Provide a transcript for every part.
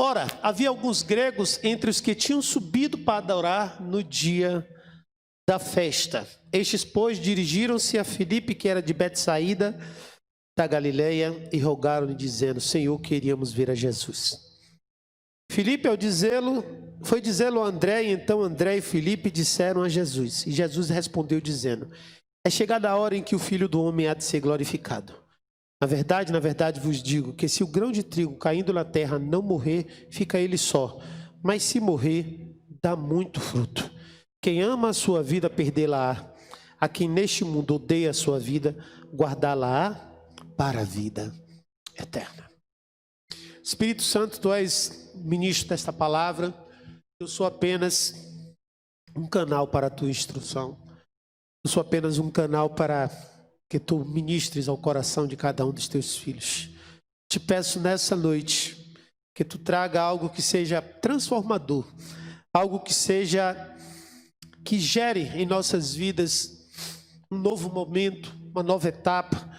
Ora, havia alguns gregos entre os que tinham subido para adorar no dia da festa. Estes, pois, dirigiram-se a Filipe, que era de Betsaída, da Galileia, e rogaram-lhe, dizendo: Senhor, queríamos ver a Jesus. Filipe, ao dizê-lo, foi dizê-lo a André, e então André e Filipe disseram a Jesus. E Jesus respondeu, dizendo: É chegada a hora em que o Filho do Homem há de ser glorificado. Na verdade vos digo que se o grão de trigo caindo na terra não morrer, fica ele só. Mas se morrer, dá muito fruto. Quem ama a sua vida, perdê-la-á. A quem neste mundo odeia a sua vida, guardá-la-á para a vida eterna. Espírito Santo, tu és ministro desta palavra. Eu sou apenas um canal para a tua instrução. Eu sou apenas um canal para que tu ministres ao coração de cada um dos teus filhos. Te peço nessa noite que tu traga algo que seja transformador, algo que gere em nossas vidas um novo momento, uma nova etapa,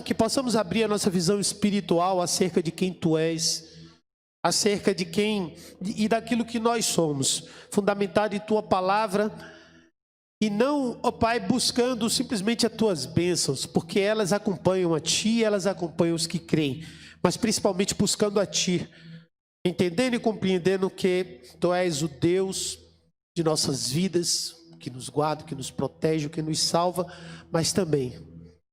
que possamos abrir a nossa visão espiritual acerca de quem tu és, acerca de quem e daquilo que nós somos, fundamentado em tua palavra. E não, ó Pai, buscando simplesmente as tuas bênçãos, porque elas acompanham a Ti, elas acompanham os que creem, mas principalmente buscando a Ti, entendendo e compreendendo que Tu és o Deus de nossas vidas, que nos guarda, que nos protege, que nos salva, mas também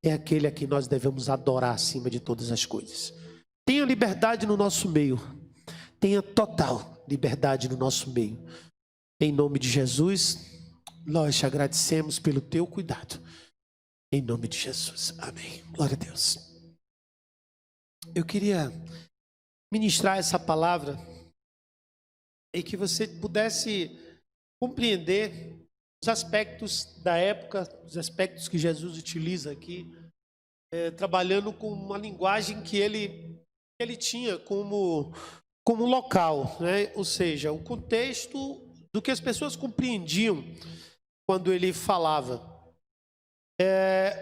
é aquele a quem nós devemos adorar acima de todas as coisas. Tenha liberdade no nosso meio, tenha total liberdade no nosso meio. Em nome de Jesus, nós te agradecemos pelo teu cuidado. Em nome de Jesus. Amém. Glória a Deus. Eu queria ministrar essa palavra e que você pudesse compreender os aspectos da época, os aspectos que Jesus utiliza aqui, trabalhando com uma linguagem que ele tinha como local, né? Ou seja, o contexto do que as pessoas compreendiam quando ele falava.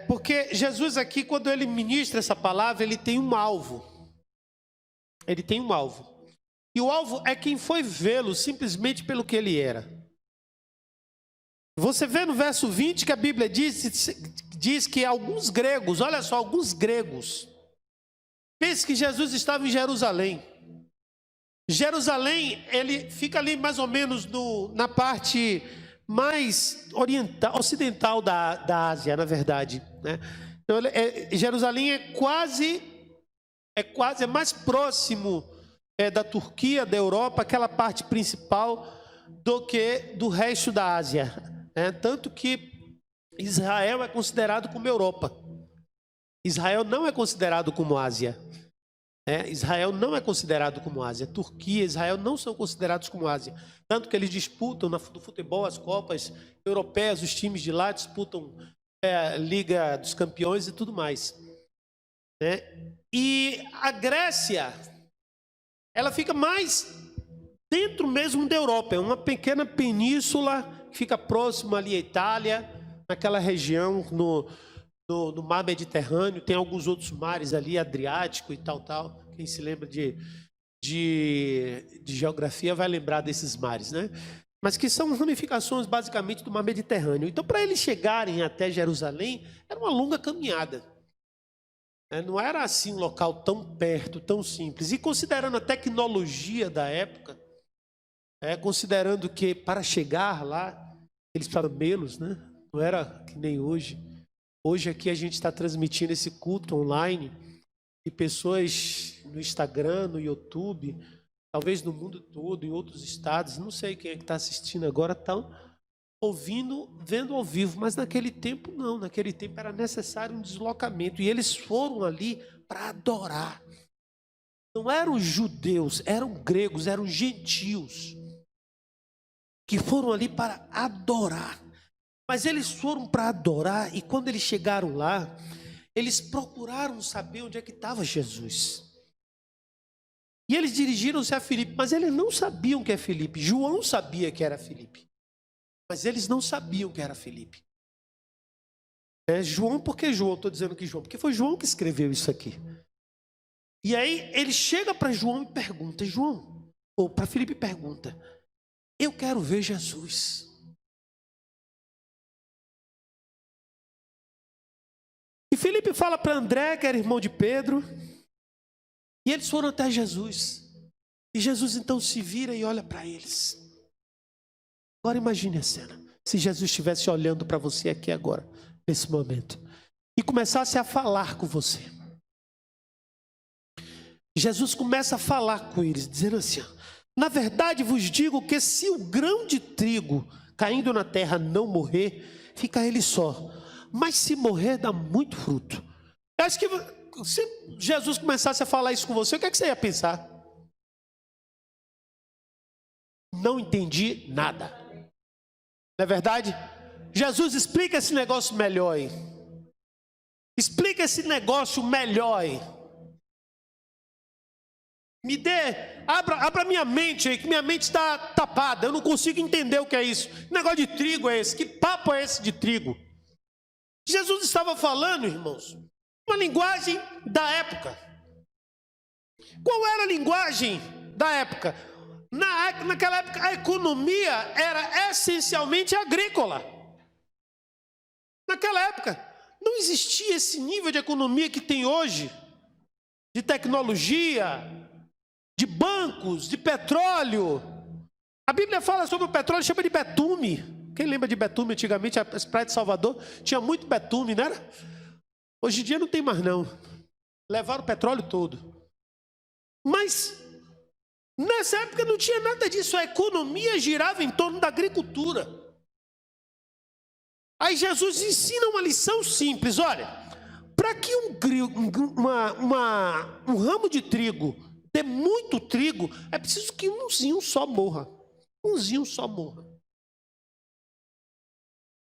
Porque Jesus aqui, quando ele ministra essa palavra, ele tem um alvo. Ele tem um alvo. E o alvo é quem foi vê-lo simplesmente pelo que ele era. Você vê no verso 20 que a Bíblia diz que alguns gregos, olha só, alguns gregos, pense que Jesus estava em Jerusalém. Jerusalém, ele fica ali mais ou menos na parte mais ocidental da Ásia, na verdade, né? Então, Jerusalém é mais próximo da Turquia, da Europa, aquela parte principal, do que do resto da Ásia, né? Tanto que Israel é considerado como Europa. Israel não é considerado como Ásia. Israel não é considerado como Ásia. Turquia, Israel não são considerados como Ásia. Tanto que eles disputam no futebol as Copas Europeias, os times de lá disputam a Liga dos Campeões e tudo mais, né? E a Grécia, ela fica mais dentro mesmo da Europa. É uma pequena península que fica próxima ali à Itália, naquela região no mar Mediterrâneo. Tem alguns outros mares ali, Adriático e tal. Quem se lembra de geografia vai lembrar desses mares, né? Mas que são ramificações basicamente do mar Mediterrâneo. Então, para eles chegarem até Jerusalém, era uma longa caminhada. Não era assim um local tão perto, tão simples. E considerando a tecnologia da época, considerando que para chegar lá, eles precisavam menos, né? Não era que nem hoje. Hoje aqui a gente está transmitindo esse culto online e pessoas no Instagram, no YouTube, talvez no mundo todo, em outros estados, não sei quem é que está assistindo agora, estão ouvindo, vendo ao vivo, mas naquele tempo não, naquele tempo era necessário um deslocamento e eles foram ali para adorar. Não eram judeus, eram gregos, eram gentios que foram ali para adorar. Mas eles foram para adorar e quando eles chegaram lá, eles procuraram saber onde é que estava Jesus. E eles dirigiram-se a Filipe, mas eles não sabiam que é Filipe. João sabia que era Filipe, mas eles não sabiam que era Filipe. João, por que João? Estou dizendo que João, porque foi João que escreveu isso aqui. E aí ele chega para João e pergunta, ou para Filipe e pergunta, eu quero ver Jesus. E Filipe fala para André, que era irmão de Pedro, e eles foram até Jesus. E Jesus então se vira e olha para eles. Agora imagine a cena, se Jesus estivesse olhando para você aqui agora, nesse momento, e começasse a falar com você. Jesus começa a falar com eles, dizendo assim, na verdade vos digo que se o grão de trigo caindo na terra não morrer, fica ele só. Mas se morrer, dá muito fruto. Eu acho que se Jesus começasse a falar isso com você, o que é que você ia pensar? Não entendi nada. Não é verdade? Jesus, explica esse negócio melhor aí. Explica esse negócio melhor aí. Me dê, abra minha mente aí, que minha mente está tapada, eu não consigo entender o que é isso. Que negócio de trigo é esse? Que papo é esse de trigo? Jesus estava falando, irmãos, uma linguagem da época. Qual era a linguagem da época? Naquela época a economia era essencialmente agrícola. Naquela época não existia esse nível de economia que tem hoje, de tecnologia, de bancos, de petróleo. A Bíblia fala sobre o petróleo, chama de betume. Quem lembra de betume? Antigamente, as praias de Salvador tinha muito betume, não era? Hoje em dia não tem mais não. Levaram o petróleo todo. Mas nessa época não tinha nada disso. A economia girava em torno da agricultura. Aí Jesus ensina uma lição simples. Olha, para que um ramo de trigo dê muito trigo, é preciso que umzinho só morra. Umzinho só morra.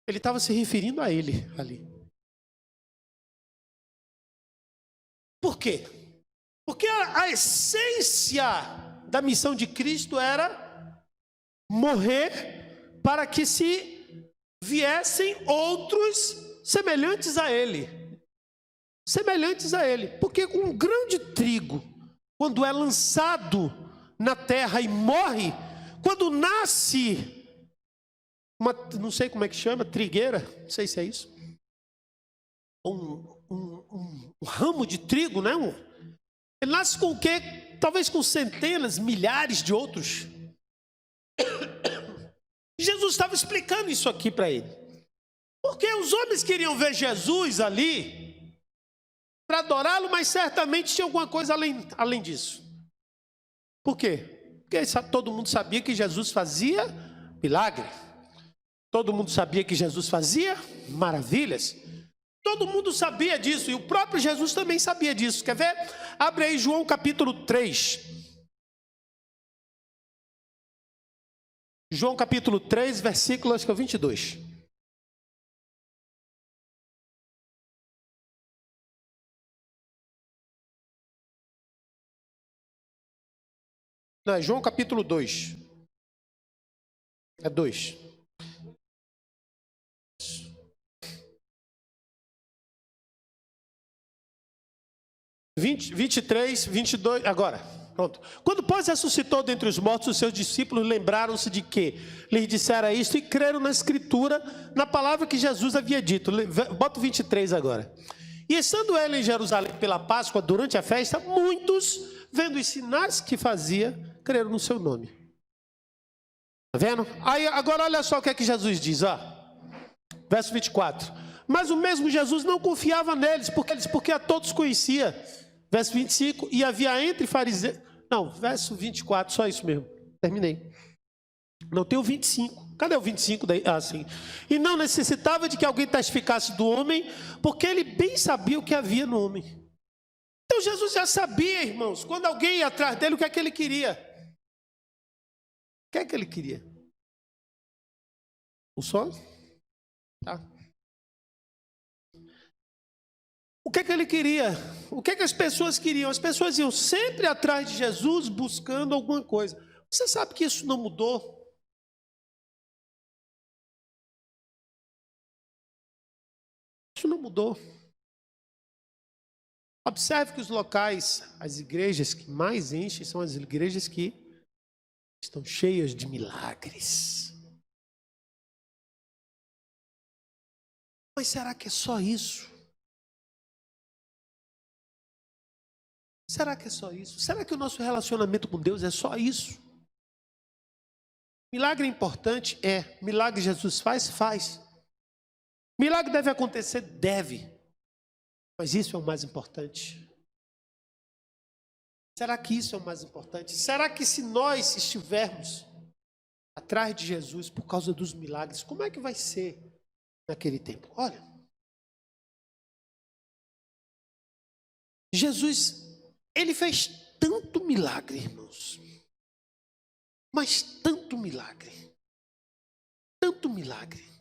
Ele estava se referindo a ele ali. Por quê? Porque a essência da missão de Cristo era morrer para que se viessem outros semelhantes a ele. Semelhantes a ele. Porque um grão de trigo, quando é lançado na terra e morre, quando nasce não sei como é que chama, trigueira, não sei se é isso. Um ramo de trigo, né? Ele nasce com o quê? Talvez com centenas, milhares de outros. Jesus estava explicando isso aqui para ele. Porque os homens queriam ver Jesus ali para adorá-lo, mas certamente tinha alguma coisa além disso. Por quê? Porque todo mundo sabia que Jesus fazia milagre. Todo mundo sabia que Jesus fazia maravilhas. Todo mundo sabia disso. E o próprio Jesus também sabia disso. Quer ver? Abre aí João capítulo 3. João capítulo 3, versículo, acho que é o 22. Não, é João capítulo 2. É 2. 23, 22, agora, pronto. Quando, pois, ressuscitou dentre os mortos, os seus discípulos lembraram-se de que lhes dissera isto e creram na Escritura, na palavra que Jesus havia dito. Bota o 23 agora. E estando ele em Jerusalém pela Páscoa, durante a festa, muitos, vendo os sinais que fazia, creram no seu nome. Está vendo? Aí, agora olha só o que é que Jesus diz, ó. Verso 24. Mas o mesmo Jesus não confiava neles, porque a todos conhecia. Verso 25, e havia entre fariseus... Não, verso 24, só isso mesmo. Terminei. Não tem o 25. Cadê o 25 daí? Ah, sim. E não necessitava de que alguém testificasse do homem, porque ele bem sabia o que havia no homem. Então Jesus já sabia, irmãos, quando alguém ia atrás dele, o que é que ele queria? O que é que ele queria? O som? Tá. O que é que ele queria? O que é que as pessoas queriam? As pessoas iam sempre atrás de Jesus buscando alguma coisa. Você sabe que isso não mudou? Isso não mudou. Observe que os locais, as igrejas que mais enchem são as igrejas que estão cheias de milagres. Mas será que é só isso? Será que é só isso? Será que o nosso relacionamento com Deus é só isso? Milagre é importante? É. Milagre Jesus faz? Faz. Milagre deve acontecer? Deve. Mas isso é o mais importante. Será que isso é o mais importante? Será que se nós estivermos atrás de Jesus por causa dos milagres, como é que vai ser naquele tempo? Olha, Jesus, ele fez tanto milagre, irmãos. Mas tanto milagre. Tanto milagre.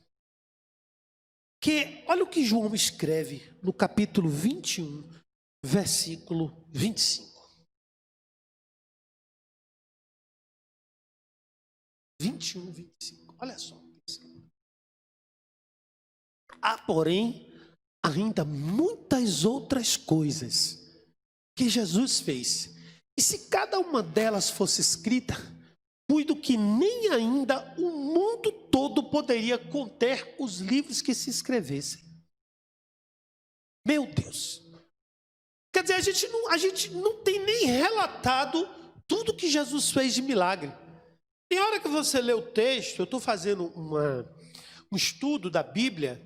Que olha o que João escreve no capítulo 21, versículo 25. 21, 25. Olha só. Há, porém, ainda muitas outras coisas que Jesus fez. E se cada uma delas fosse escrita, cuido que nem ainda o mundo todo poderia conter os livros que se escrevessem. Meu Deus. Quer dizer, a gente não tem nem relatado tudo que Jesus fez de milagre. Tem hora que você lê o texto, eu estou fazendo um estudo da Bíblia,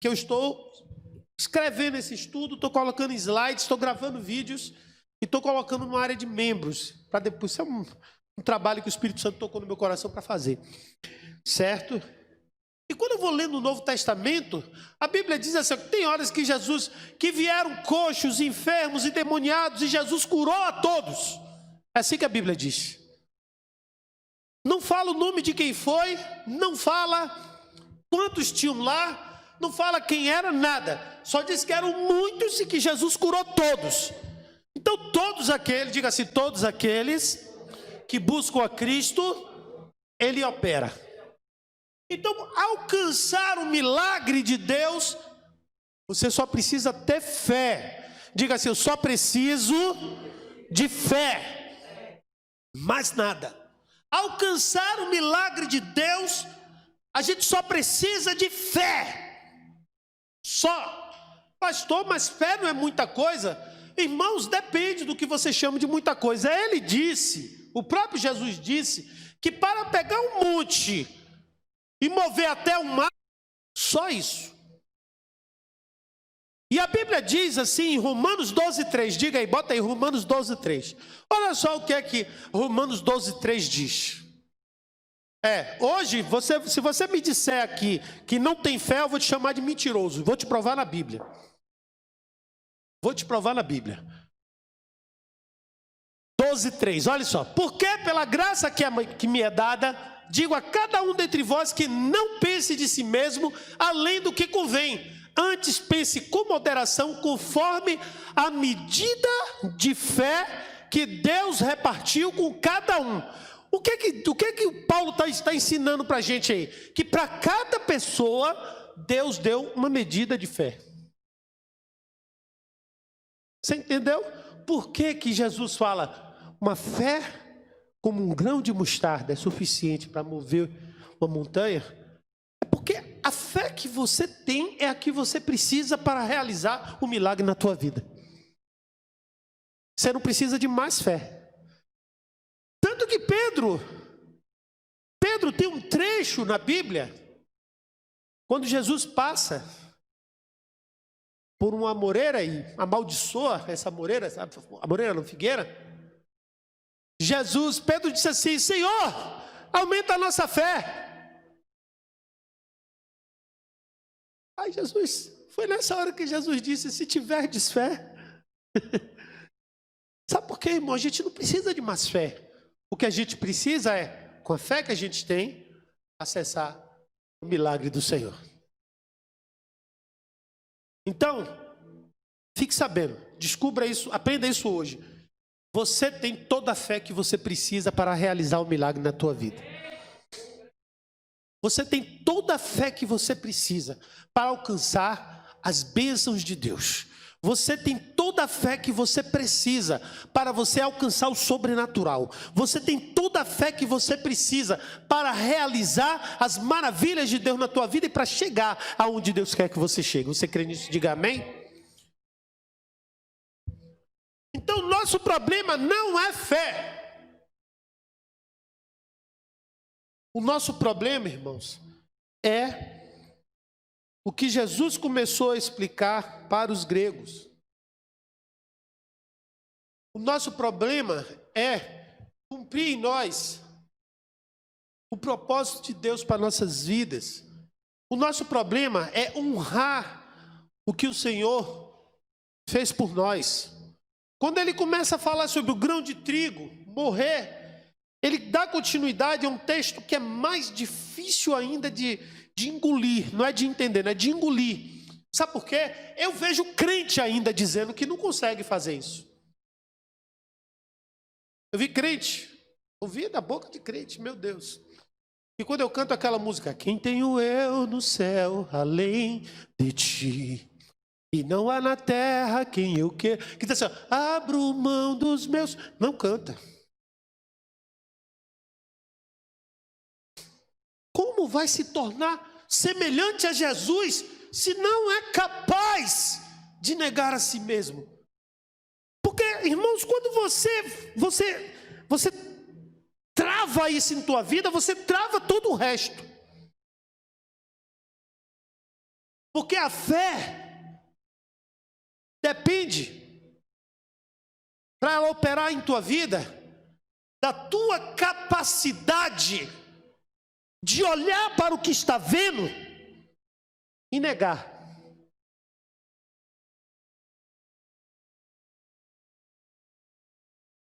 que eu estou escrevendo esse estudo, estou colocando slides, estou gravando vídeos e estou colocando numa área de membros, para depois, isso é um trabalho que o Espírito Santo tocou no meu coração para fazer, certo? E quando eu vou lendo o Novo Testamento, a Bíblia diz assim, tem horas que vieram coxos, enfermos, endemoniados, e Jesus curou a todos. É assim que a Bíblia diz. Não fala o nome de quem foi, não fala quantos tinham lá, não fala quem era, nada. Só diz que eram muitos e que Jesus curou todos. Então todos aqueles, diga assim, todos aqueles que buscam a Cristo, Ele opera. Então, alcançar o milagre de Deus, você só precisa ter fé. Diga assim, eu só preciso de fé. Mais nada. Alcançar o milagre de Deus, a gente só precisa de fé. Só. Pastor, mas fé não é muita coisa? Irmãos, depende do que você chama de muita coisa. Ele disse, o próprio Jesus disse, que para pegar um monte e mover até o mar, só isso. E a Bíblia diz assim em Romanos 12:3, diga aí, bota aí Romanos 12:3. Olha só o que é que Romanos 12:3 diz. Hoje, se você me disser aqui que não tem fé, eu vou te chamar de mentiroso. Vou te provar na Bíblia. Vou te provar na Bíblia. 12:3, olha só. Porque pela graça que me é dada, digo a cada um dentre vós que não pense de si mesmo além do que convém. Antes pense com moderação, conforme a medida de fé que Deus repartiu com cada um. O que que o Paulo está ensinando para a gente aí? Que para cada pessoa, Deus deu uma medida de fé. Você entendeu? Por que que Jesus fala, uma fé como um grão de mostarda é suficiente para mover uma montanha? É porque a fé que você tem é a que você precisa para realizar o milagre na tua vida. Você não precisa de mais fé. Tanto que Pedro tem um trecho na Bíblia, quando Jesus passa por uma moreira e amaldiçoa essa moreira, sabe? A moreira não, figueira. Pedro disse assim, Senhor, aumenta a nossa fé. Aí foi nessa hora que Jesus disse, se tiverdes fé. Sabe por quê, irmão? A gente não precisa de mais fé. O que a gente precisa é, com a fé que a gente tem, acessar o milagre do Senhor. Então, fique sabendo, descubra isso, aprenda isso hoje. Você tem toda a fé que você precisa para realizar o milagre na tua vida. Você tem toda a fé que você precisa para alcançar as bênçãos de Deus. Você tem toda a fé que você precisa para você alcançar o sobrenatural. Você tem toda a fé que você precisa para realizar as maravilhas de Deus na tua vida e para chegar aonde Deus quer que você chegue. Você crê nisso? Diga amém. Então, nosso problema não é fé. O nosso problema, irmãos, é o que Jesus começou a explicar para os gregos. O nosso problema é cumprir em nós o propósito de Deus para nossas vidas. O nosso problema é honrar o que o Senhor fez por nós. Quando ele começa a falar sobre o grão de trigo morrer, ele dá continuidade a um texto que é mais difícil ainda de engolir, não é de entender, não é de engolir. Sabe por quê? Eu vejo crente ainda dizendo que não consegue fazer isso. Eu vi crente, ouvi da boca de crente, meu Deus. E quando eu canto aquela música, quem tenho eu no céu, além de ti, e não há na terra quem eu quero, que diz assim, abro mão dos meus, não canta. Como vai se tornar semelhante a Jesus se não é capaz de negar a si mesmo? Porque, irmãos, quando você trava isso em tua vida, você trava todo o resto. Porque a fé depende, para ela operar em tua vida, da tua capacidade de olhar para o que está vendo e negar.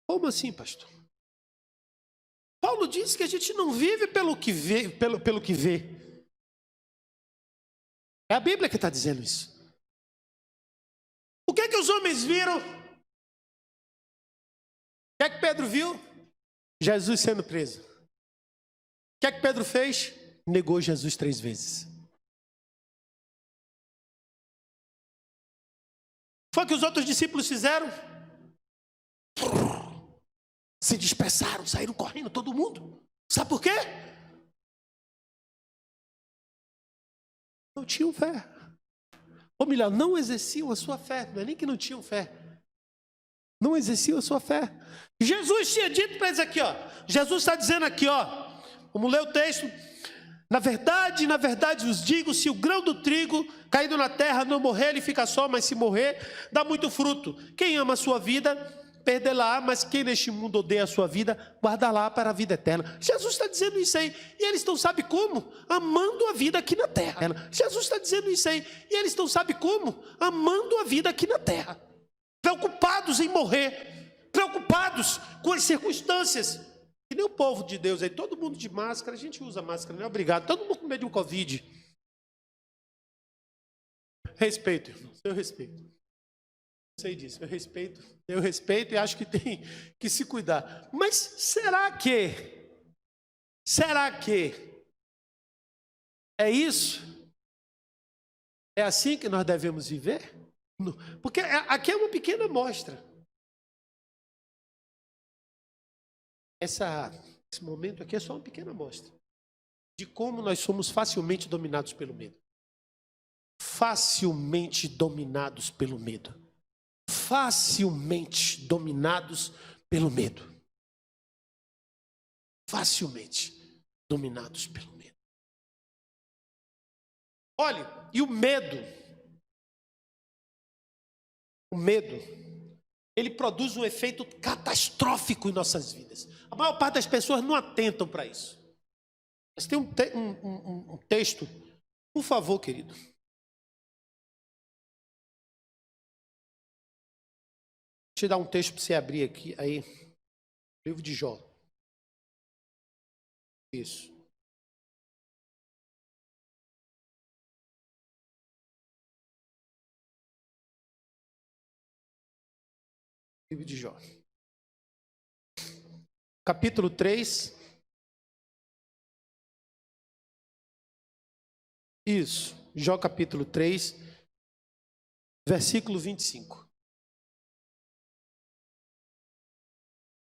Como assim, pastor? Paulo diz que a gente não vive pelo que vê, pelo que vê. É a Bíblia que está dizendo isso. O que é que os homens viram? O que é que Pedro viu? Jesus sendo preso. O que é que Pedro fez? Negou Jesus 3 vezes. Foi o que os outros discípulos fizeram? Se dispersaram, saíram correndo todo mundo. Sabe por quê? Não tinham fé. Ou melhor, não exerciam a sua fé. Não é nem que não tinham fé. Não exerciam a sua fé. Jesus tinha dito para eles aqui, ó. Jesus está dizendo aqui, ó. Vamos ler o texto. Na verdade vos digo, se o grão do trigo caído na terra não morrer, ele fica só, mas se morrer, dá muito fruto. Quem ama a sua vida, perdê-la, mas quem neste mundo odeia a sua vida, guarda-la para a vida eterna. Jesus está dizendo isso aí, e eles estão, sabe como? Amando a vida aqui na terra. Jesus está dizendo isso aí, e eles estão, sabe como? Amando a vida aqui na terra. Preocupados em morrer, preocupados com as circunstâncias. Que nem o povo de Deus aí, todo mundo de máscara, a gente usa máscara, não é obrigado, todo mundo com medo de um Covid. Respeito, irmãos, eu respeito. Eu sei disso, eu respeito e acho que tem que se cuidar. Mas será que é isso? É assim que nós devemos viver? Porque aqui é uma pequena amostra. Esse momento aqui é só uma pequena amostra de como nós somos facilmente dominados pelo medo. Facilmente dominados pelo medo. Facilmente dominados pelo medo. Facilmente dominados pelo medo. Olha, e o medo, ele produz um efeito catastrófico em nossas vidas. A maior parte das pessoas não atentam para isso. Mas tem um texto, por favor, querido. Vou te dar um texto para você abrir aqui, aí, livro de Jó. Isso. Livro de Jó. Capítulo 3. Isso, Jó capítulo 3. versículo 25.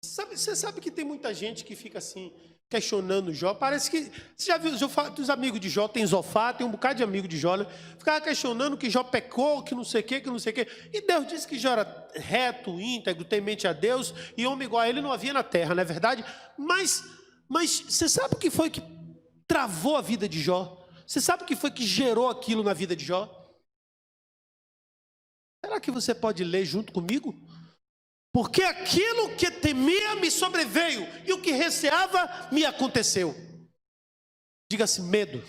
Você sabe que tem muita gente que fica assim, questionando Jó. Parece que, você já viu, os amigos de Jó, tem Zofá, tem um bocado de amigo de Jó, né? Ficava questionando que Jó pecou, que não sei o que, que não sei o que. E Deus disse que Jó era reto, íntegro, temente a Deus, e homem igual a ele não havia na terra, não é verdade? Mas você sabe o que foi que travou a vida de Jó? Você sabe o que foi que gerou aquilo na vida de Jó? Será que você pode ler junto comigo? Porque aquilo que temia me sobreveio, e o que receava me aconteceu. Diga-se medo.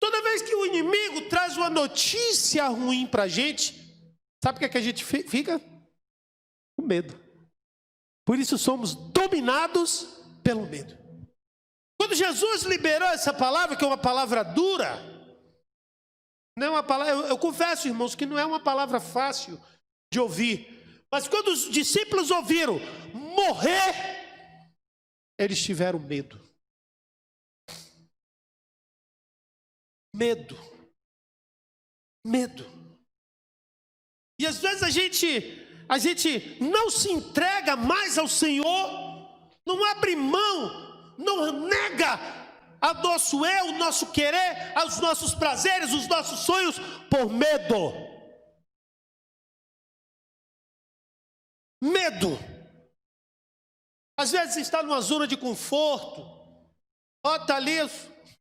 Toda vez que o inimigo traz uma notícia ruim para a gente, sabe o que é que a gente fica? Com medo. Por isso somos dominados pelo medo. Quando Jesus liberou essa palavra, que é uma palavra dura, não é uma palavra, eu confesso, irmãos, que não é uma palavra fácil de ouvir. Mas quando os discípulos ouviram morrer, eles tiveram medo. Medo. Medo. E às vezes a gente não se entrega mais ao Senhor, não abre mão, não nega ao nosso eu, o nosso querer, aos nossos prazeres, os nossos sonhos, por medo. Medo. Às vezes está numa zona de conforto. Ó, tá ali,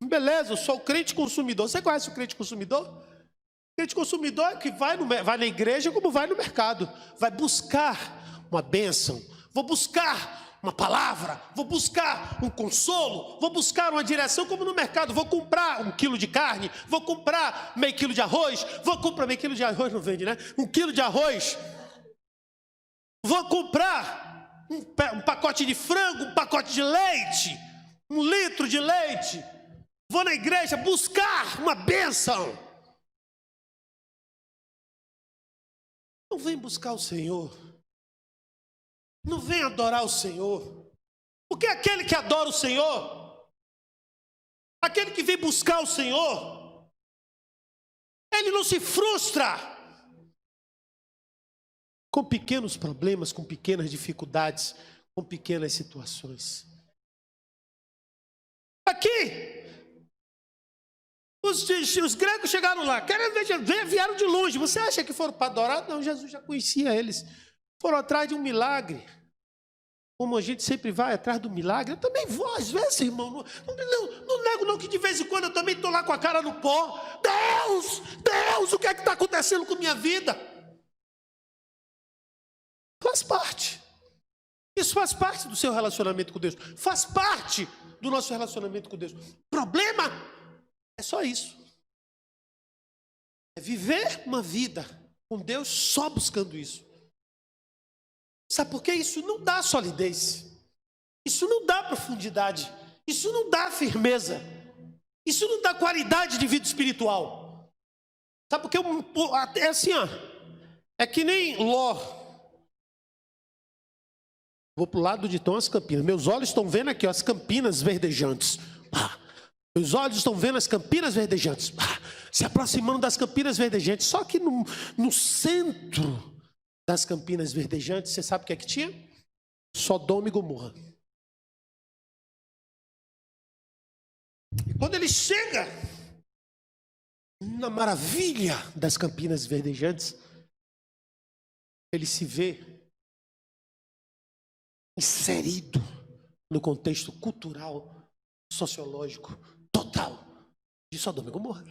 beleza, eu sou o crente consumidor. Você conhece o crente consumidor? O crente consumidor é que vai na igreja como vai no mercado. Vai buscar uma bênção, vou buscar uma palavra, vou buscar um consolo, vou buscar uma direção como no mercado. Vou comprar 1 quilo de carne, vou comprar meio quilo de arroz, vou comprar meio quilo de arroz, não vende, né? 1 quilo de arroz. Vou comprar um pacote de frango, um pacote de leite, 1 litro de leite. Vou na igreja buscar uma bênção. Não vem buscar o Senhor. Não vem adorar o Senhor. Porque aquele que adora o Senhor, aquele que vem buscar o Senhor, ele não se frustra com pequenos problemas, com pequenas dificuldades, com pequenas situações. Aqui, os gregos chegaram lá, vieram de longe. Você acha que foram para adorar? Não, Jesus já conhecia eles. Foram atrás de um milagre. Como a gente sempre vai atrás do milagre, eu também vou às vezes, irmão. Não nego não que de vez em quando eu também estou lá com a cara no pó. Deus, o que é que está acontecendo com minha vida? Faz parte. Isso faz parte do seu relacionamento com Deus. Faz parte do nosso relacionamento com Deus. O problema é só isso. É viver uma vida com Deus só buscando isso. Sabe por quê? Isso não dá solidez. Isso não dá profundidade. Isso não dá firmeza. Isso não dá qualidade de vida espiritual. Sabe por quê? É assim, ó. É que nem Ló. Vou para o lado de Tom as Campinas. Meus olhos estão vendo aqui, ó, as campinas verdejantes. Meus olhos estão vendo as campinas verdejantes. Se aproximando das campinas verdejantes. Só que no centro das campinas verdejantes, você sabe o que é que tinha? Sodoma e Gomorra. E quando ele chega na maravilha das campinas verdejantes, ele se vê inserido no contexto cultural, sociológico, total de Sodoma e Gomorra.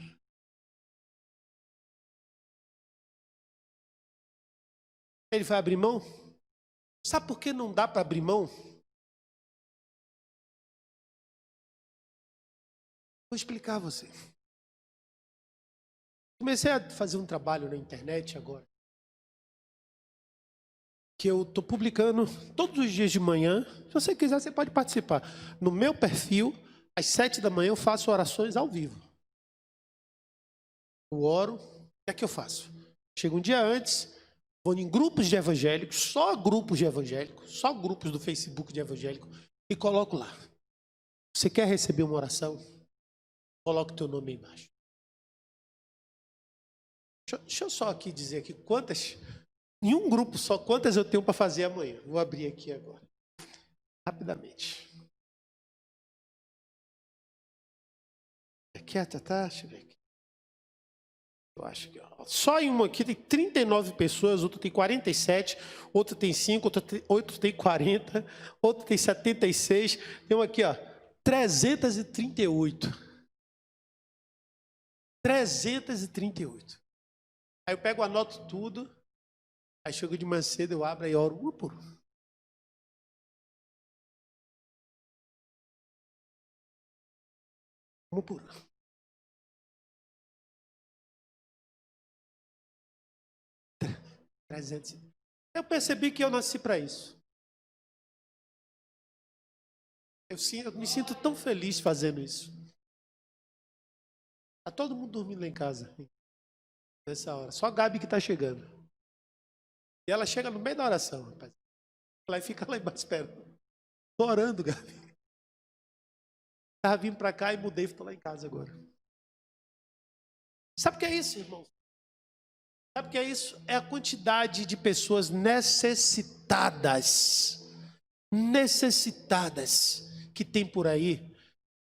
Ele vai abrir mão? Sabe por que não dá para abrir mão? Vou explicar a você. Comecei a fazer um trabalho na internet agora, que eu estou publicando todos os dias de manhã. Se você quiser, você pode participar. No meu perfil, às 7 da manhã, eu faço orações ao vivo. Eu oro. O que é que eu faço? Chego um dia antes, vou em grupos de evangélicos, só grupos de evangélicos, só grupos do Facebook de evangélico, e coloco lá. Você quer receber uma oração? Coloque o teu nome aí embaixo. Deixa eu só aqui dizer aqui quantas, em um grupo só, quantas eu tenho para fazer amanhã. Vou abrir aqui agora, rapidamente. Aqui, tá, deixa eu ver aqui. Eu acho que só em uma aqui tem 39 pessoas, outra tem 47, outra tem 5, outro tem 40, outra tem 76. Tem uma aqui, 338. 338. Aí eu pego, anoto tudo, aí chego de manhã cedo, eu abro e oro uma por uma. Uma por uma. 300. Eu percebi que eu nasci para isso. Eu me sinto tão feliz fazendo isso. Tá todo mundo dormindo lá em casa, nessa hora. Só a Gabi que está chegando. E ela chega no meio da oração, rapaz. Ela fica lá embaixo esperando. Estou orando, Gabi. Estava vindo para cá e mudei, estou lá em casa agora. Sabe o que é isso, irmão? Sabe o que é isso? É a quantidade de pessoas necessitadas que tem por aí,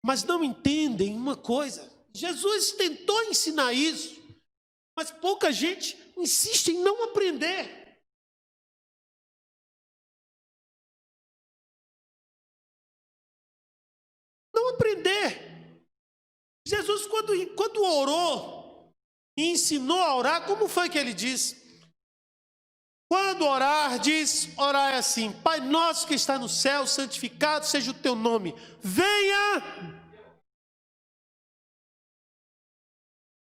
mas não entendem uma coisa. Jesus tentou ensinar isso, mas pouca gente insiste em não aprender. Não aprender. Jesus, quando orou e ensinou a orar, como foi que ele disse? Quando orar, orar é assim: Pai nosso que está no céu, santificado seja o teu nome. Venha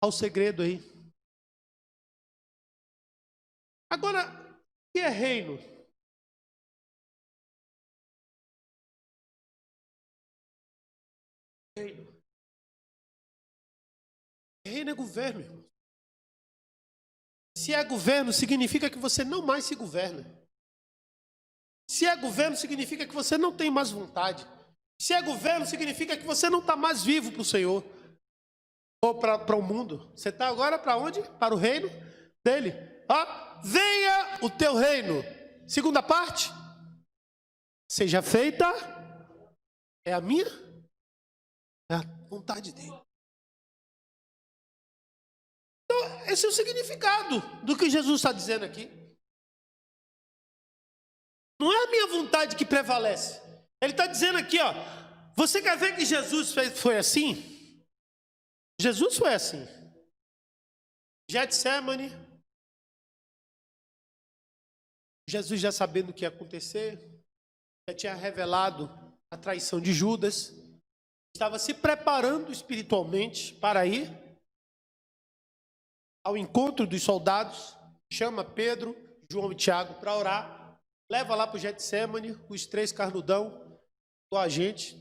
ao segredo aí. Agora, o que é reino? Reino é governo, irmão. Se é governo, significa que você não mais se governa. Se é governo, significa que você não tem mais vontade. Se é governo, significa que você não está mais vivo para o Senhor. Ou para o mundo. Você está agora para onde? Para o reino dele. Venha o teu reino. Segunda parte. Seja feita. É a minha? É a vontade dele. Então, esse é o significado do que Jesus está dizendo aqui. Não é a minha vontade que prevalece. Ele está dizendo aqui, você quer ver que Jesus foi assim? Jesus foi assim. Getsemane. Jesus já sabendo o que ia acontecer, já tinha revelado a traição de Judas, estava se preparando espiritualmente para ir ao encontro dos soldados, chama Pedro, João e Tiago para orar, leva lá para o Getsemane, os 3 carnudão, o agente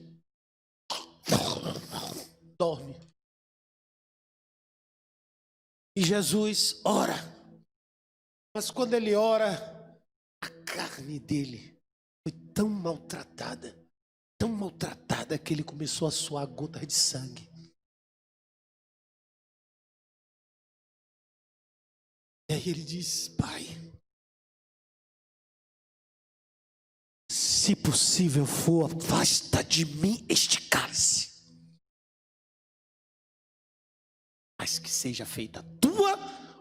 dorme. E Jesus ora, mas quando ele ora, a carne dele foi tão maltratada que ele começou a suar gotas de sangue. E aí ele diz: Pai, se possível for, afasta de mim este cálice, mas que seja feita a tua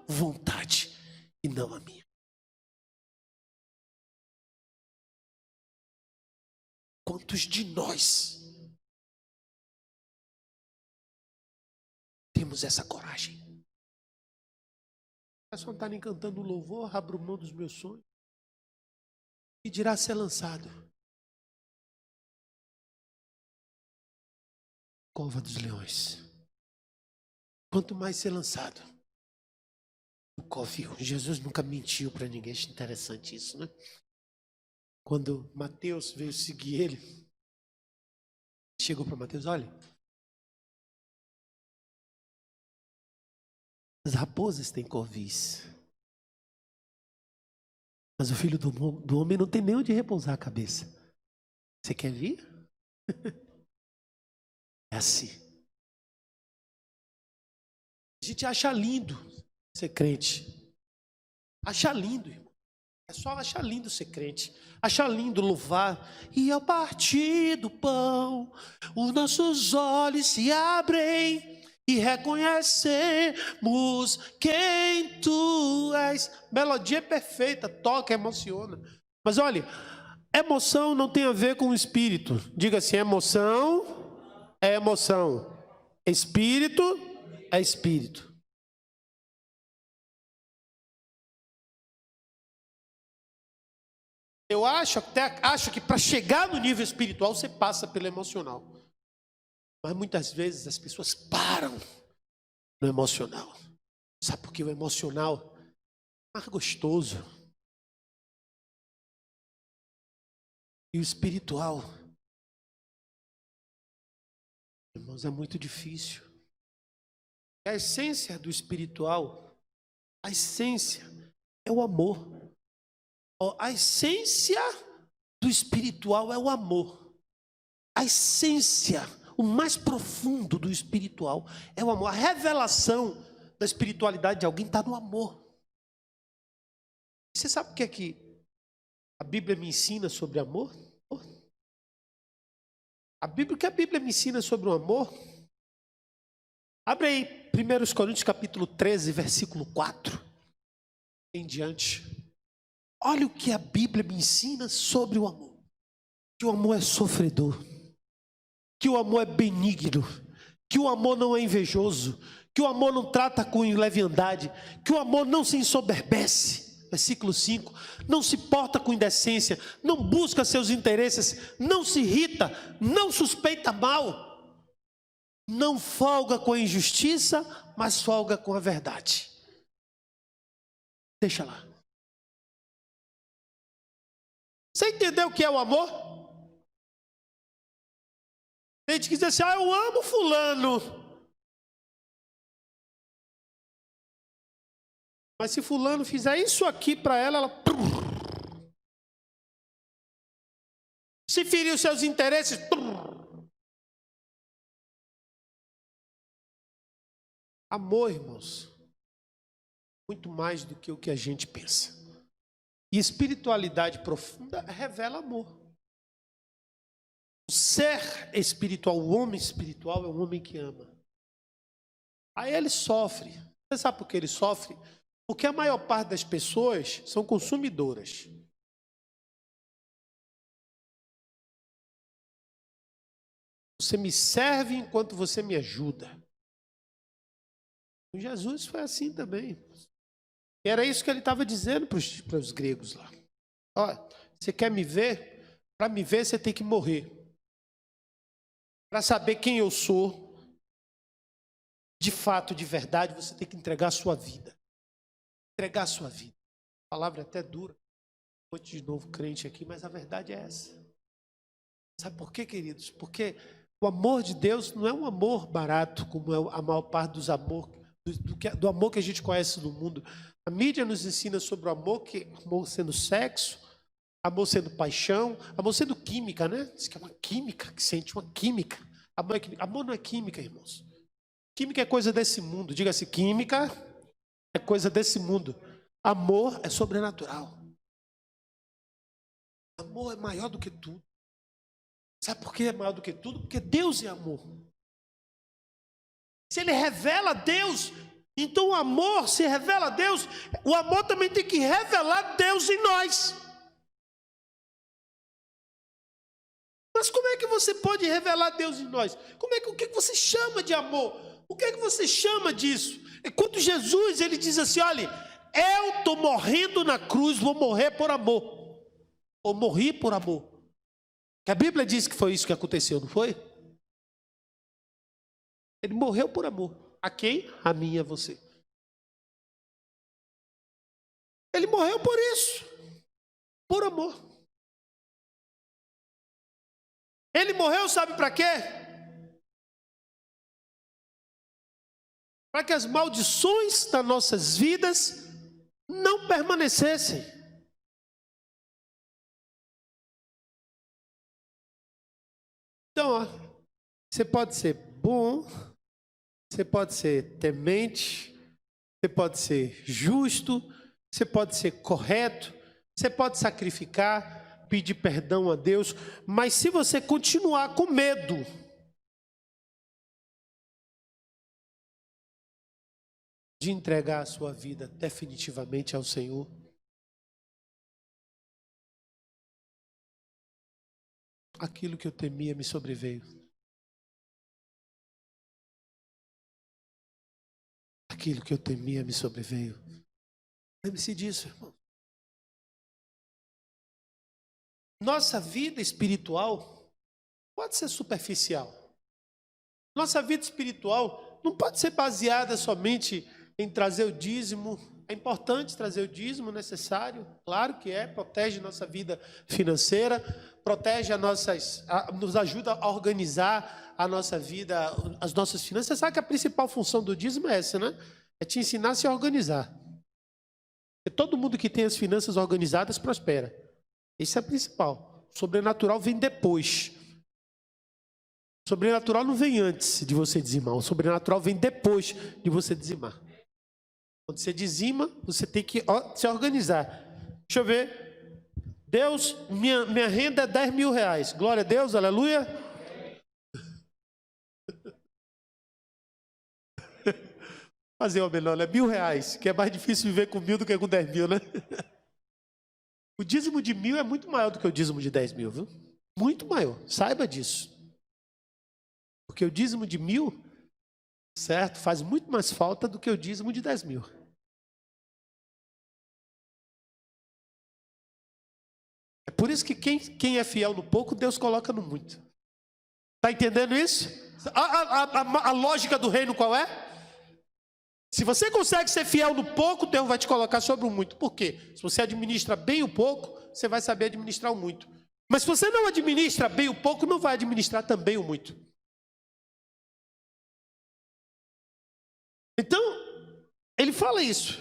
vontade e não a minha. Quantos de nós temos essa coragem? A pessoa não está nem cantando louvor, abro mão dos meus sonhos e dirá ser lançado. Cova dos leões. Quanto mais ser lançado, o covil. Jesus nunca mentiu para ninguém. Acho interessante isso, né? Quando Mateus veio seguir ele, chegou para Mateus: olha, as raposas têm covis, mas o filho do homem não tem nem onde repousar a cabeça. Você quer vir? É assim. A gente acha lindo ser crente. Achar lindo, irmão. É só achar lindo ser crente. Achar lindo louvar. E ao partir do pão, os nossos olhos se abrem e reconhecemos quem tu és. Melodia perfeita, toca, emociona. Mas olha, emoção não tem a ver com o espírito. Diga assim, emoção é emoção. Espírito é espírito. Eu acho que para chegar no nível espiritual você passa pelo emocional. Mas muitas vezes as pessoas param no emocional. Sabe por que o emocional é mais gostoso? E o espiritual, irmãos, é muito difícil. A essência do espiritual, a essência é o amor. A essência do espiritual é o amor. A essência, o mais profundo do espiritual é o amor. A revelação da espiritualidade de alguém está no amor. Você sabe o que é que a Bíblia me ensina sobre amor? O que a Bíblia me ensina sobre o amor? Abre aí 1 Coríntios capítulo 13, versículo 4 em diante. Olha o que a Bíblia me ensina sobre o amor. Que o amor é sofredor, que o amor é benigno, que o amor não é invejoso, que o amor não trata com leviandade, que o amor não se ensoberbece. Versículo 5, não se porta com indecência, não busca seus interesses, não se irrita, não suspeita mal, não folga com a injustiça, mas folga com a verdade. Deixa lá. Você entendeu o que é o amor? Tem gente que diz assim, eu amo fulano. Mas se fulano fizer isso aqui para ela... Se ferir os seus interesses... Amor, irmãos, muito mais do que o que a gente pensa. E espiritualidade profunda revela amor. O ser espiritual, o homem espiritual é um homem que ama. Aí ele sofre. Você sabe por que ele sofre? Porque a maior parte das pessoas são consumidoras. Você me serve enquanto você me ajuda. Com Jesus foi assim também. E era isso que ele estava dizendo para os gregos lá. Ó, você quer me ver? Para me ver você tem que morrer. Para saber quem eu sou, de fato, de verdade, você tem que entregar a sua vida. Entregar a sua vida. A palavra é até dura. Um monte de novo crente aqui, mas a verdade é essa. Sabe por quê, queridos? Porque o amor de Deus não é um amor barato, como é a maior parte dos amores, do amor que a gente conhece no mundo. A mídia nos ensina sobre o amor, que amor sendo sexo, amor sendo paixão, amor sendo química, né? Diz que é uma química, que sente uma química. Amor não é química, irmãos. Química é coisa desse mundo. Diga-se, química é coisa desse mundo. Amor é sobrenatural. Amor é maior do que tudo. Sabe por que é maior do que tudo? Porque Deus é amor. Se ele revela Deus, então o amor se revela a Deus, o amor também tem que revelar Deus em nós. Mas como é que você pode revelar Deus em nós? O que você chama de amor? O que é que você chama disso? É quando Jesus ele diz assim, olha, eu estou morrendo na cruz, vou morrer por amor. Ou morri por amor. Que a Bíblia diz que foi isso que aconteceu, não foi? Ele morreu por amor. A quem? A mim e a você. Ele morreu por isso. Por amor. Ele morreu, sabe para quê? Para que as maldições das nossas vidas não permanecessem. Então, ó, você pode ser bom, você pode ser temente, você pode ser justo, você pode ser correto, você pode sacrificar, pedir perdão a Deus, mas se você continuar com medo, de entregar a sua vida definitivamente ao Senhor, aquilo que eu temia me sobreveio. Aquilo que eu temia me sobreveio. Lembre-se disso, irmão. Nossa vida espiritual pode ser superficial. Nossa vida espiritual não pode ser baseada somente em trazer o dízimo. É importante trazer o dízimo necessário, claro que é, protege nossa vida financeira, protege nos ajuda a organizar a nossa vida, as nossas finanças. Você sabe que a principal função do dízimo é essa, né? É te ensinar a se organizar. E todo mundo que tem as finanças organizadas prospera. Isso é o principal. O sobrenatural vem depois. O sobrenatural não vem antes de você dizimar. O sobrenatural vem depois de você dizimar. Quando você dizima, você tem que se organizar. Deixa eu ver. Deus, minha renda é 10 mil reais. Glória a Deus, aleluia. Fazer uma melhor, é 1.000 reais, que é mais difícil viver com 1.000 do que com 10 mil, né? O dízimo de 1.000 é muito maior do que o dízimo de 10 mil, viu? Muito maior, saiba disso. Porque o dízimo de 1.000, certo, faz muito mais falta do que o dízimo de 10 mil. É por isso que quem é fiel no pouco, Deus coloca no muito. Está entendendo isso? A lógica do reino qual é? Se você consegue ser fiel no pouco, Deus vai te colocar sobre o muito. Por quê? Se você administra bem o pouco, você vai saber administrar o muito. Mas se você não administra bem o pouco, não vai administrar também o muito. Então, ele fala isso.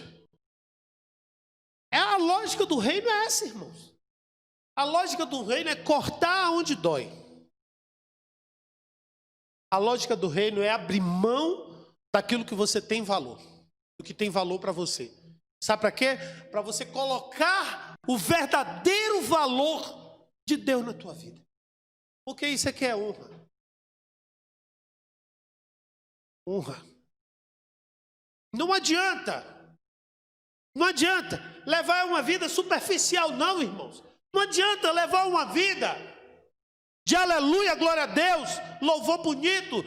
A lógica do reino é essa, irmãos. A lógica do reino é cortar onde dói. A lógica do reino é abrir mão daquilo que você tem valor, do que tem valor para você. Sabe para quê? Para você colocar o verdadeiro valor de Deus na tua vida. Porque isso aqui é honra. Honra. Não adianta levar uma vida superficial, não, irmãos. Não adianta levar uma vida de aleluia, glória a Deus, louvor bonito,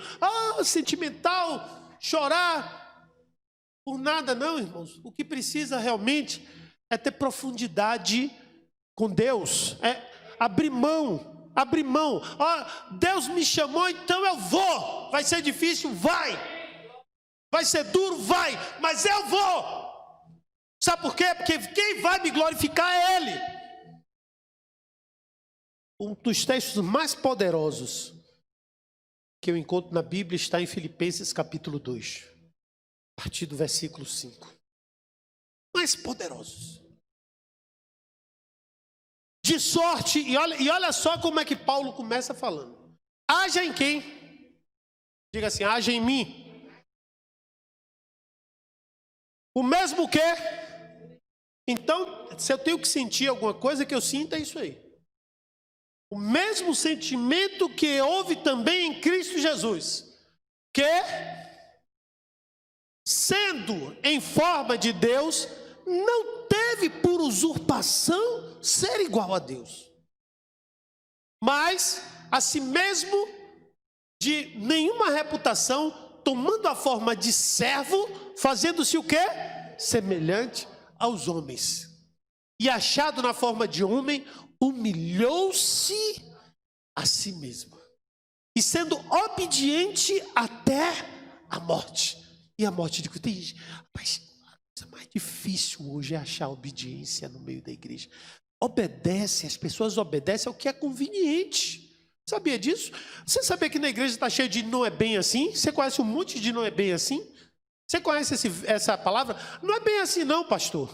sentimental, chorar por nada, não, irmãos. O que precisa realmente é ter profundidade com Deus, é abrir mão. Deus me chamou, então eu vou. Vai ser difícil? Vai ser duro? Vai, mas eu vou. Sabe por quê? Porque quem vai me glorificar é Ele. Um dos textos mais poderosos que eu encontro na Bíblia está em Filipenses capítulo 2, a partir do versículo 5. Mais poderosos. De sorte, e olha só como é que Paulo começa falando. Haja em quem? Diga assim, haja em mim. O mesmo que? Então, se eu tenho que sentir alguma coisa, que eu sinta é isso aí. O mesmo sentimento que houve também em Cristo Jesus, que, sendo em forma de Deus, não teve por usurpação ser igual a Deus, mas a si mesmo de nenhuma reputação, tomando a forma de servo, fazendo-se o quê? Semelhante aos homens. E achado na forma de homem, humilhou-se a si mesmo. E sendo obediente até a morte. E a morte de Cristo. Mas a coisa mais difícil hoje é achar obediência no meio da igreja. As pessoas obedecem ao que é conveniente. Sabia disso? Você sabia que na igreja está cheio de não é bem assim? Você conhece um monte de não é bem assim? Você conhece essa palavra? Não é bem assim não, pastor.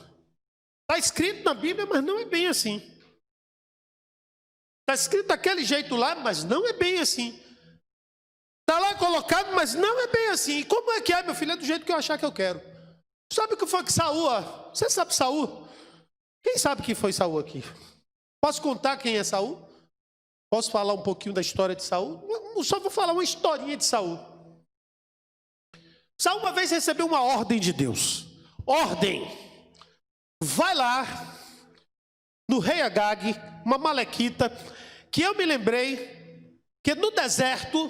Está escrito na Bíblia, mas não é bem assim. Está escrito daquele jeito lá, mas não é bem assim. Está lá colocado, mas não é bem assim. E como é que é, meu filho? É do jeito que eu achar que eu quero. Sabe o que foi que Saul? Você sabe Saul? Quem sabe quem foi Saul aqui? Posso contar quem é Saul? Posso falar um pouquinho da história de Saul? Só vou falar uma historinha de Saul. Saul uma vez recebeu uma ordem de Deus. Ordem. Vai lá no rei Agag, uma malequita, que eu me lembrei que no deserto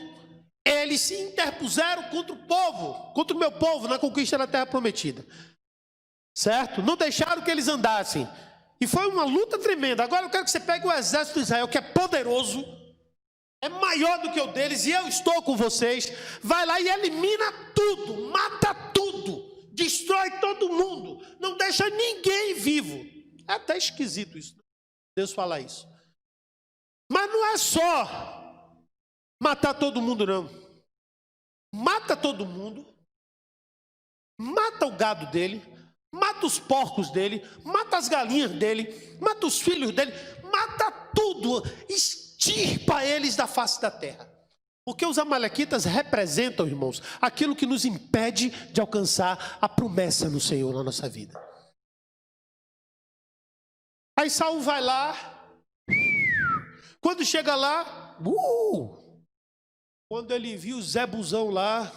eles se interpuseram contra o povo, contra o meu povo na conquista da terra prometida. Certo? Não deixaram que eles andassem. E foi uma luta tremenda. Agora eu quero que você pegue o exército de Israel, que é poderoso, é maior do que o deles, e eu estou com vocês. Vai lá e elimina tudo, mata tudo, destrói todo mundo, não deixa ninguém vivo. É até esquisito isso, Deus falar isso. Mas não é só matar todo mundo, não. Mata todo mundo, mata o gado dele, mata os porcos dele, mata as galinhas dele, mata os filhos dele, mata tudo, extirpa eles da face da terra. Porque os amalequitas representam, irmãos, aquilo que nos impede de alcançar a promessa no Senhor na nossa vida. Aí Saul vai lá, quando chega lá, quando ele viu o Zebuzão lá,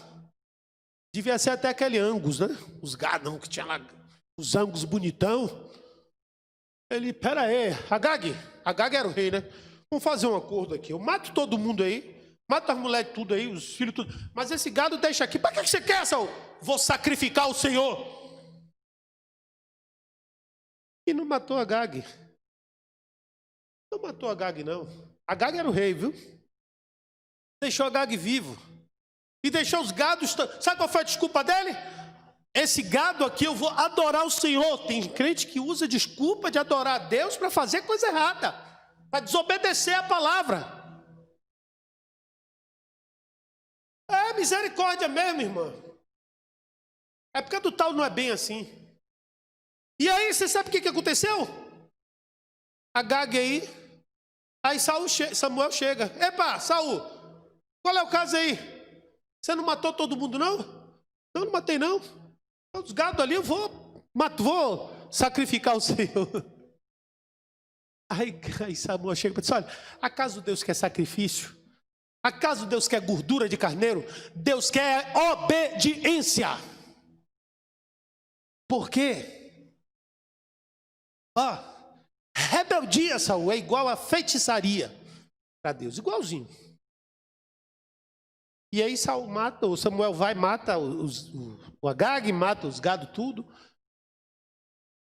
devia ser até aquele Angus, né? Os gadão que tinha lá, os Angus bonitão. Ele, pera aí, Agag era o rei, né? Vamos fazer um acordo aqui, eu mato todo mundo aí, mato as mulheres tudo aí, os filhos tudo, mas esse gado deixa aqui. Para que você quer, Saul? Vou sacrificar o Senhor. E não matou Agag. Não matou Agag, não. Agag era o rei, viu? Deixou Agag vivo. E deixou os gados. Sabe qual foi a desculpa dele? Esse gado aqui eu vou adorar o Senhor. Tem crente que usa desculpa de adorar a Deus para fazer coisa errada, para desobedecer a palavra. É misericórdia mesmo, irmã. É porque do tal não é bem assim. E aí, você sabe o que aconteceu? Agag aí Samuel chega. Epa, Saul, qual é o caso aí? Você não matou todo mundo, não? Não matei, não. Os gados ali eu vou sacrificar o Senhor. Aí Samuel chega e diz, olha, acaso Deus quer sacrifício? Acaso Deus quer gordura de carneiro? Deus quer obediência. Por quê? Rebeldia, Saul, é igual a feitiçaria para Deus, igualzinho. E aí Samuel vai, mata o Agag, mata os gado tudo.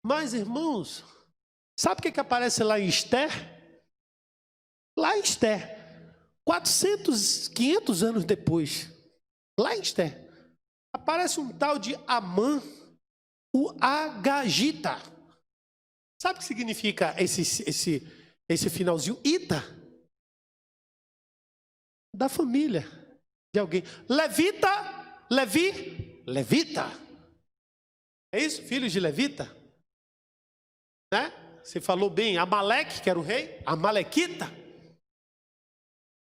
Mas, irmãos, sabe o que aparece lá em Ester? Lá em Ester, 500 anos depois, lá em Ester, aparece um tal de Amã, o Agagita. Sabe o que significa esse finalzinho? Ita. Da família de alguém. Levita. É isso? Filhos de Levita? Né? Você falou bem, Amaleque, que era o rei, Amalequita.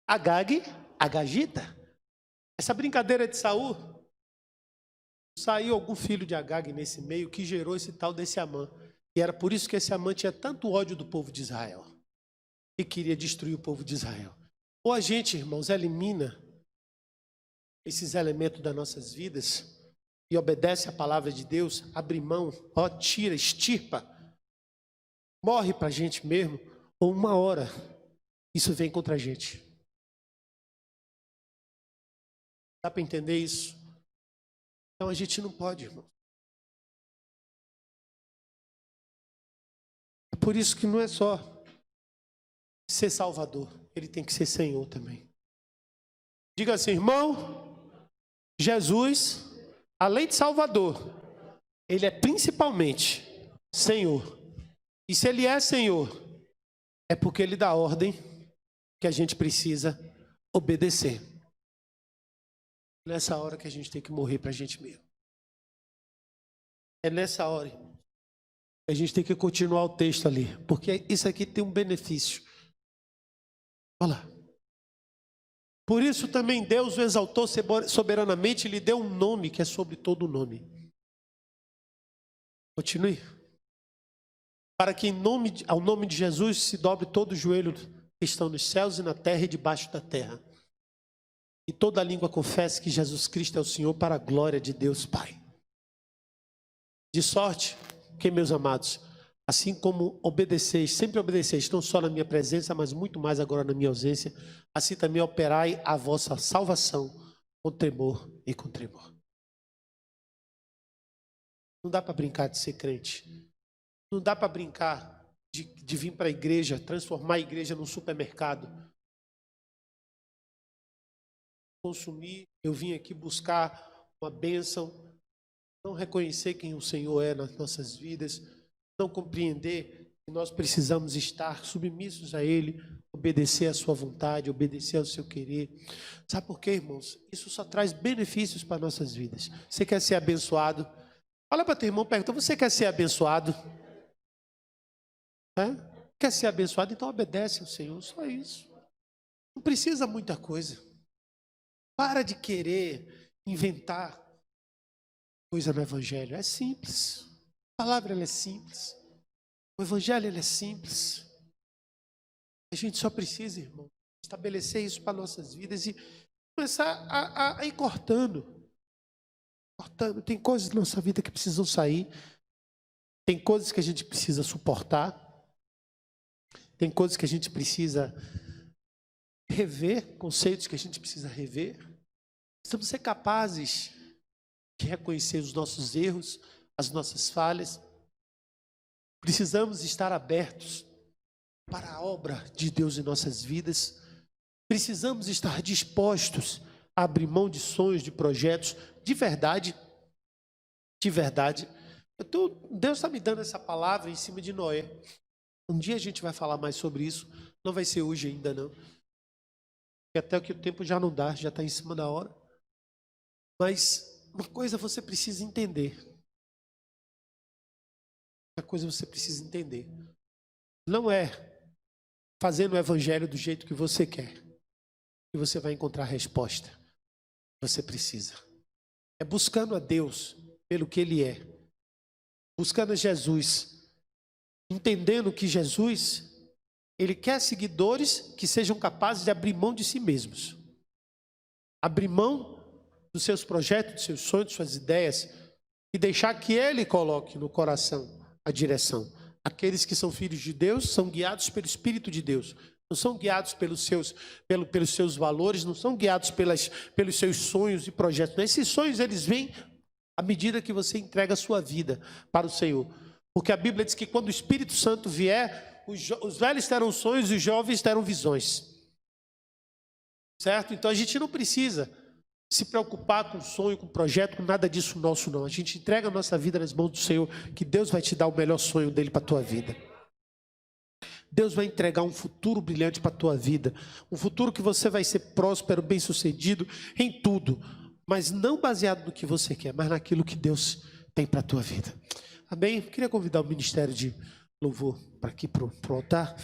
Agag, Agagita. Essa brincadeira de Saul, saiu algum filho de Agag nesse meio que gerou esse tal desse Amã. E era por isso que esse Amã tinha tanto ódio do povo de Israel e queria destruir o povo de Israel. Ou a gente, irmãos, elimina esses elementos das nossas vidas e obedece a palavra de Deus, abre mão, tira, extirpa, morre para a gente mesmo, ou uma hora isso vem contra a gente. Dá para entender isso? Então a gente não pode, irmão. É por isso que não é só ser Salvador, ele tem que ser Senhor também. Diga assim, irmão, Jesus, além de Salvador, ele é principalmente Senhor. E se ele é Senhor, é porque ele dá ordem que a gente precisa obedecer. Nessa hora que a gente tem que morrer para a gente mesmo. É nessa hora, irmão, que a gente tem que continuar o texto ali, porque isso aqui tem um benefício. Olha lá. Por isso também Deus o exaltou soberanamente e lhe deu um nome que é sobre todo nome. Continue. Para que ao nome de Jesus se dobre todo o joelho que estão nos céus e na terra e debaixo da terra. E toda língua confesse que Jesus Cristo é o Senhor, para a glória de Deus Pai. De sorte que, meus amados, assim como obedeceis, sempre obedeceis, não só na minha presença, mas muito mais agora na minha ausência, assim também operai a vossa salvação com temor e com tremor. Não dá para brincar de ser crente. Não dá para brincar de vir para a igreja, transformar a igreja num supermercado. Consumir, eu vim aqui buscar uma bênção, não reconhecer quem o Senhor é nas nossas vidas, não compreender que nós precisamos estar submissos a Ele, obedecer à sua vontade, obedecer ao seu querer. Sabe por quê, irmãos? Isso só traz benefícios para nossas vidas. Você quer ser abençoado? Fala para teu irmão, pergunta, você quer ser abençoado? Quer ser abençoado? Então obedece ao Senhor, só isso. Não precisa muita coisa. Para de querer inventar coisa no Evangelho. É simples. A palavra ela é simples. O Evangelho ele é simples. A gente só precisa, irmão, estabelecer isso para nossas vidas e começar a ir cortando. Tem coisas na nossa vida que precisam sair. Tem coisas que a gente precisa suportar. Tem coisas que a gente precisa rever, conceitos que a gente precisa rever. Precisamos ser capazes de reconhecer os nossos erros, as nossas falhas. Precisamos estar abertos para a obra de Deus em nossas vidas. Precisamos estar dispostos a abrir mão de sonhos, de projetos, de verdade. De verdade. Deus está me dando essa palavra em cima de Noé. Um dia a gente vai falar mais sobre isso. Não vai ser hoje ainda, não. Porque até que o tempo já não dá, já está em cima da hora. Mas uma coisa você precisa entender. Uma coisa você precisa entender. Não é fazendo o evangelho do jeito que você quer que você vai encontrar a resposta que você precisa. É buscando a Deus pelo que Ele é. Buscando a Jesus. Entendendo que Jesus, Ele quer seguidores que sejam capazes de abrir mão de si mesmos. Abrir mão dos seus projetos, dos seus sonhos, das suas ideias e deixar que Ele coloque no coração a direção. Aqueles que são filhos de Deus são guiados pelo Espírito de Deus. Não são guiados pelos seus valores, não são guiados pelos seus sonhos e projetos. Esses sonhos, eles vêm à medida que você entrega a sua vida para o Senhor. Porque a Bíblia diz que quando o Espírito Santo vier, os velhos terão sonhos e os jovens terão visões. Certo? Então a gente não precisa se preocupar com sonho, com projeto, com nada disso nosso não. A gente entrega a nossa vida nas mãos do Senhor, que Deus vai te dar o melhor sonho dele para a tua vida. Deus vai entregar um futuro brilhante para a tua vida. Um futuro que você vai ser próspero, bem-sucedido em tudo. Mas não baseado no que você quer, mas naquilo que Deus tem para a tua vida. Amém? Eu queria convidar o ministério de louvor para aqui, para o altar.